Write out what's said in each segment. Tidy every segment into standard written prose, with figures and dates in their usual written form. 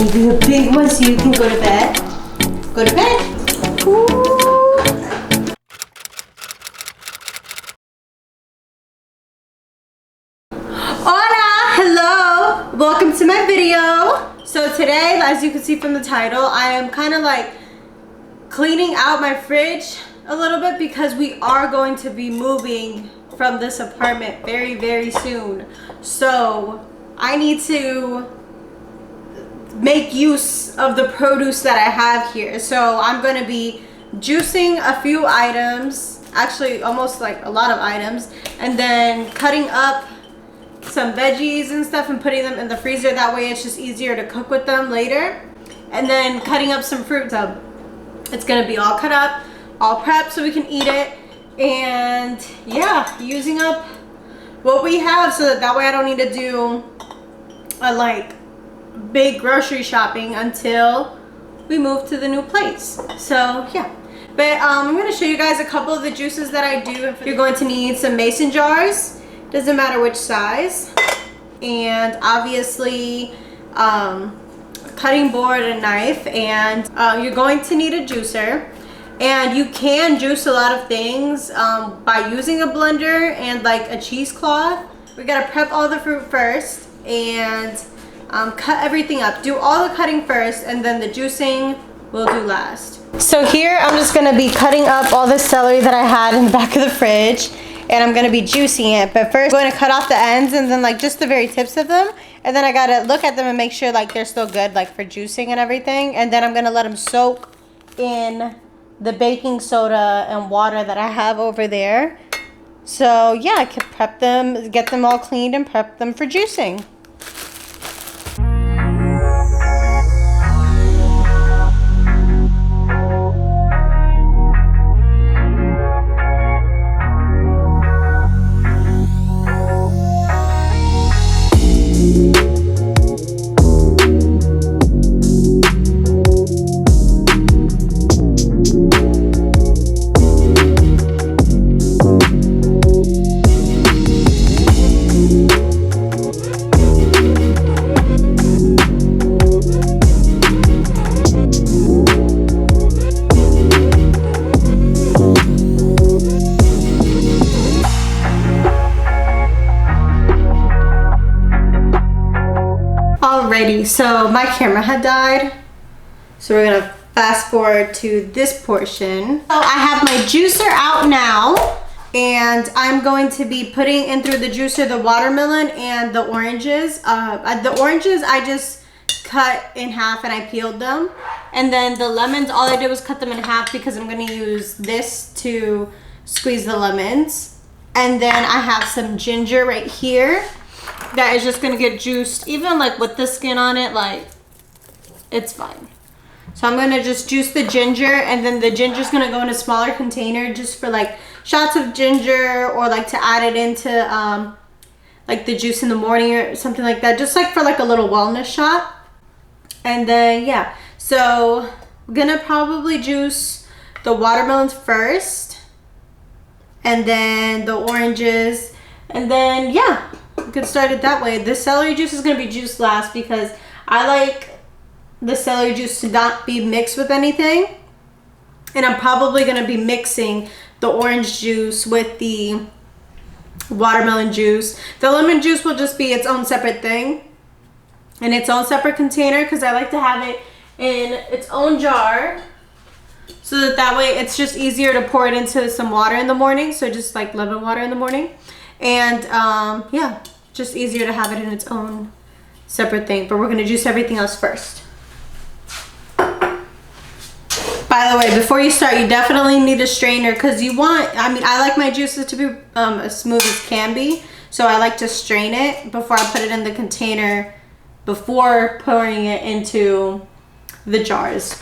Maybe a big one so you can go to bed. Go to bed. Ooh. Hola! Hello! Welcome to my video. So today, as you can see from the title, I am kind of like cleaning out my fridge a little bit because we are going to be moving from this apartment very soon. So I need to make use of the produce that I have here. So I'm going to be juicing a few items, actually almost like a lot of items, and then cutting up some veggies and stuff and putting them in the freezer. That way it's just easier to cook with them later. And then cutting up some fruit. So it's gonna be all cut up, all prepped so we can eat it. And yeah, using up what we have so that way I don't need to do a like big grocery shopping until we move to the new place. So yeah, but I'm going to show you guys a couple of the juices that I do. You're going to need some mason jars, doesn't matter which size, and obviously cutting board and knife, and you're going to need a juicer. And you can juice a lot of things by using a blender and like a cheesecloth. We gotta prep all the fruit first and cut everything up. Do all the cutting first, and then the juicing we'll do last. So here I'm just gonna be cutting up all the celery that I had in the back of the fridge, and I'm gonna be juicing it. But first I'm going to cut off the ends and then like just the very tips of them, and then I gotta look at them and make sure like they're still good, like for juicing and everything. And then I'm gonna let them soak in the baking soda and water that I have over there. So yeah, I can prep them, get them all cleaned and prep them for juicing. Alrighty, so my camera had died, so we're gonna fast forward to this portion. So I have my juicer out now, and I'm going to be putting in through the juicer the watermelon and the oranges. The oranges I just cut in half and I peeled them, and then the lemons, all I did was cut them in half because I'm gonna use this to squeeze the lemons. And then I have some ginger right here that is just gonna get juiced, even like with the skin on it, like it's fine. So I'm gonna just juice the ginger, and then the ginger's gonna go in a smaller container just for like shots of ginger, or like to add it into like the juice in the morning or something like that, just like for like a little wellness shot. And then yeah, so I'm gonna probably juice the watermelons first, and then the oranges, and then yeah, get started that way. The celery juice is going to be juiced last because I like the celery juice to not be mixed with anything. And I'm probably going to be mixing the orange juice with the watermelon juice. The lemon juice will just be its own separate thing in its own separate container, because I like to have it in its own jar so that way it's just easier to pour it into some water in the morning. So just like lemon water in the morning. And yeah, just easier to have it in its own separate thing. But we're going to juice everything else first. By the way, before you start, you definitely need a strainer, because you want, I mean, I like my juices to be as smooth as can be. So I like to strain it before I put it in the container before pouring it into the jars.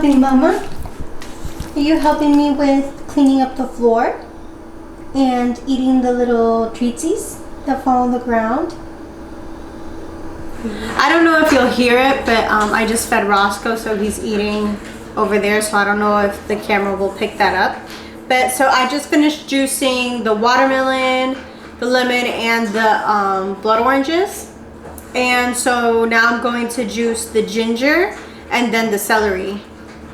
helping Mama? Are you helping me with cleaning up the floor and eating the little treatsies that fall on the ground? I don't know if you'll hear it, but I just fed Roscoe, so he's eating over there, so I don't know if the camera will pick that up. But so I just finished juicing the watermelon, the lemon, and the blood oranges. And so now I'm going to juice the ginger and then the celery.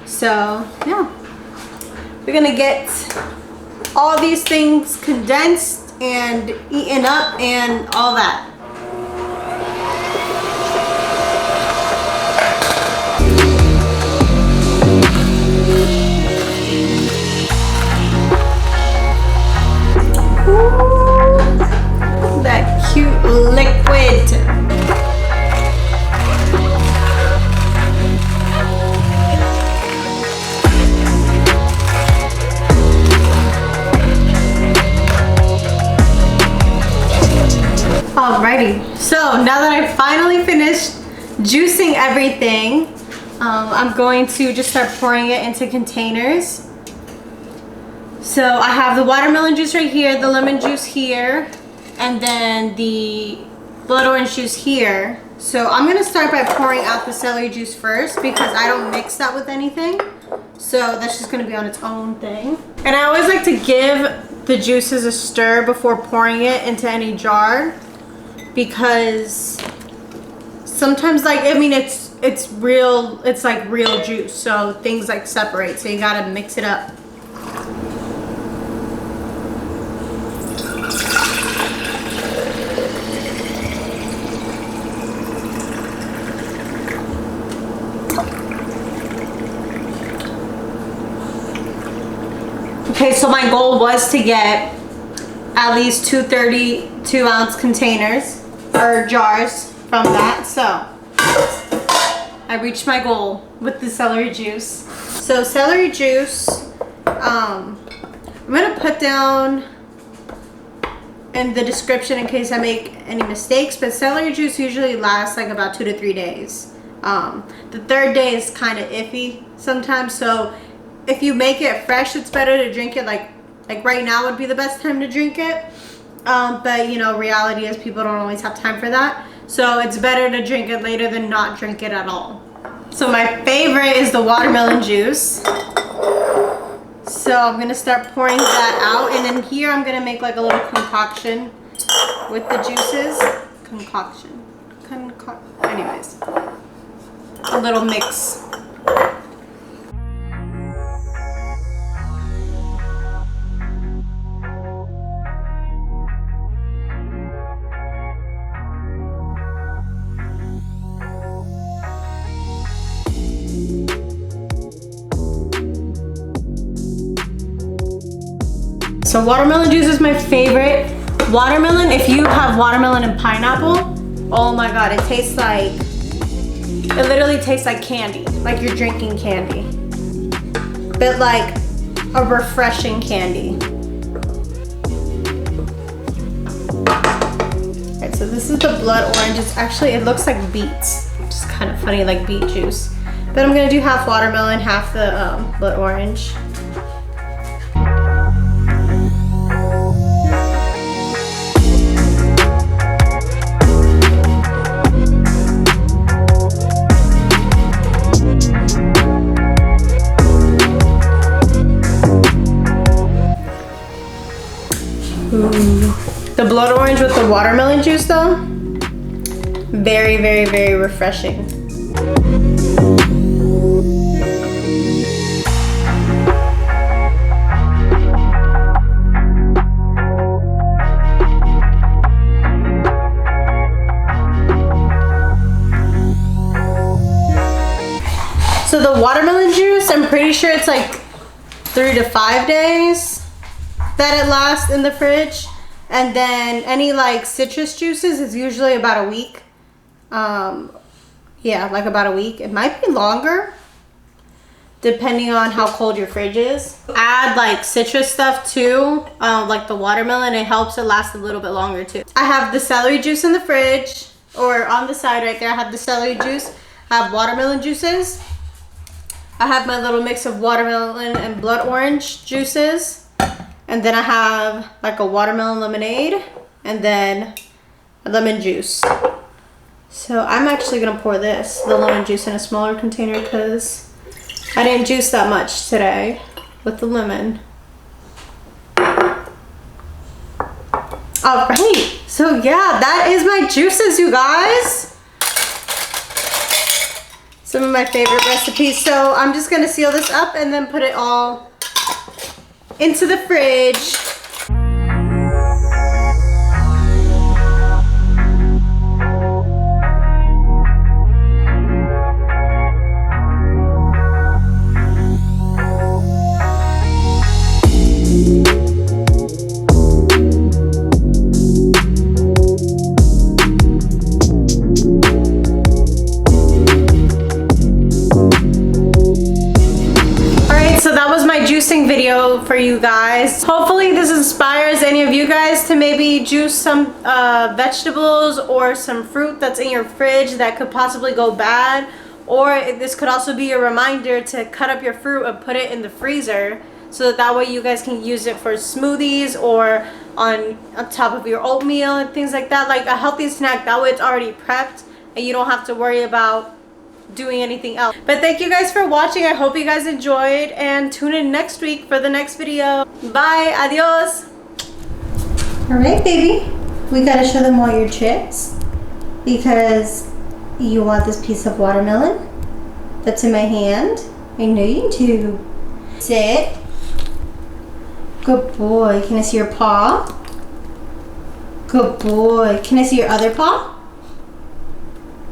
So yeah, we're gonna get all these things condensed and eaten up and all that. Ooh, that cute liquid. Alrighty, so now that I finally finished juicing everything, I'm going to just start pouring it into containers. So I have the watermelon juice right here, the lemon juice here, and then the blood orange juice here. So I'm gonna start by pouring out the celery juice first because I don't mix that with anything. So that's just gonna be on its own thing. And I always like to give the juices a stir before pouring it into any jar, because sometimes, like, I mean, it's like real juice, so things like separate, so you gotta mix it up. Okay, so my goal was to get at least 2 32-ounce containers or jars from that, so I reached my goal with the celery juice. So celery juice, I'm gonna put down in the description in case I make any mistakes, but celery juice usually lasts like about 2 to 3 days. The third day is kind of iffy sometimes, so if you make it fresh, it's better to drink it like right now would be the best time to drink it. But you know, reality is people don't always have time for that. So it's better to drink it later than not drink it at all. So my favorite is the watermelon juice. So I'm gonna start pouring that out, and then here I'm gonna make like a little concoction with the juices. Anyways, a little mix. So watermelon juice is my favorite. Watermelon, if you have watermelon and pineapple, oh my god, it literally tastes like candy, like you're drinking candy, but like a refreshing candy. Alright, so this is the blood orange. It looks like beets, which is kind of funny, like beet juice. But I'm gonna do half watermelon, half the blood orange. The blood orange with the watermelon juice though, very, very, very refreshing. So the watermelon juice, I'm pretty sure it's like 3 to 5 days that it lasts in the fridge. And then any like citrus juices is usually about a week. Yeah, like about a week. It might be longer depending on how cold your fridge is. Add like citrus stuff too, like the watermelon, it helps it last a little bit longer too. I have the celery juice in the fridge, or on the side right there I have the celery juice. I have watermelon juices. I have my little mix of watermelon and blood orange juices. And then I have like a watermelon lemonade and then a lemon juice. So I'm actually gonna pour the lemon juice in a smaller container because I didn't juice that much today with the lemon. Alright, so yeah, that is my juices, you guys. Some of my favorite recipes. So I'm just gonna seal this up and then put it all into the fridge. Juicing video for you guys. Hopefully this inspires any of you guys to maybe juice some vegetables or some fruit that's in your fridge that could possibly go bad, or this could also be a reminder to cut up your fruit and put it in the freezer so that way you guys can use it for smoothies or on top of your oatmeal and things like that, like a healthy snack. That way it's already prepped and you don't have to worry about doing anything else. But thank you guys for watching. I hope you guys enjoyed, and tune in next week for the next video. Bye. Adios. All right, baby, we gotta show them all your chips because you want this piece of watermelon that's in my hand. I know you do. Sit. Good boy. Can I see your paw? Good boy. Can I see your other paw?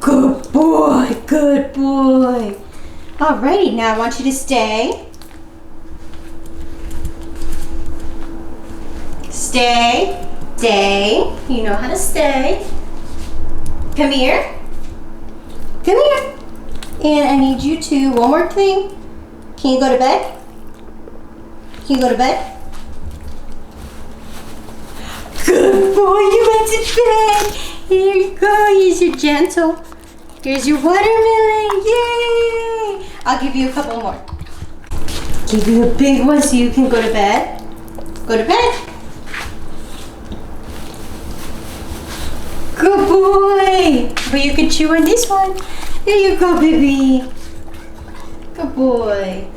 Good boy, good boy. Alrighty, now I want you to stay. Stay, stay. You know how to stay. Come here. Come here. And I need you to, one more thing. Can you go to bed? Can you go to bed? Good boy, you went to bed. Here you go, here's your gentle. Here's your watermelon, yay! I'll give you a couple more. Give you a big one so you can go to bed. Go to bed. Good boy. But you can chew on this one. There you go, baby. Good boy.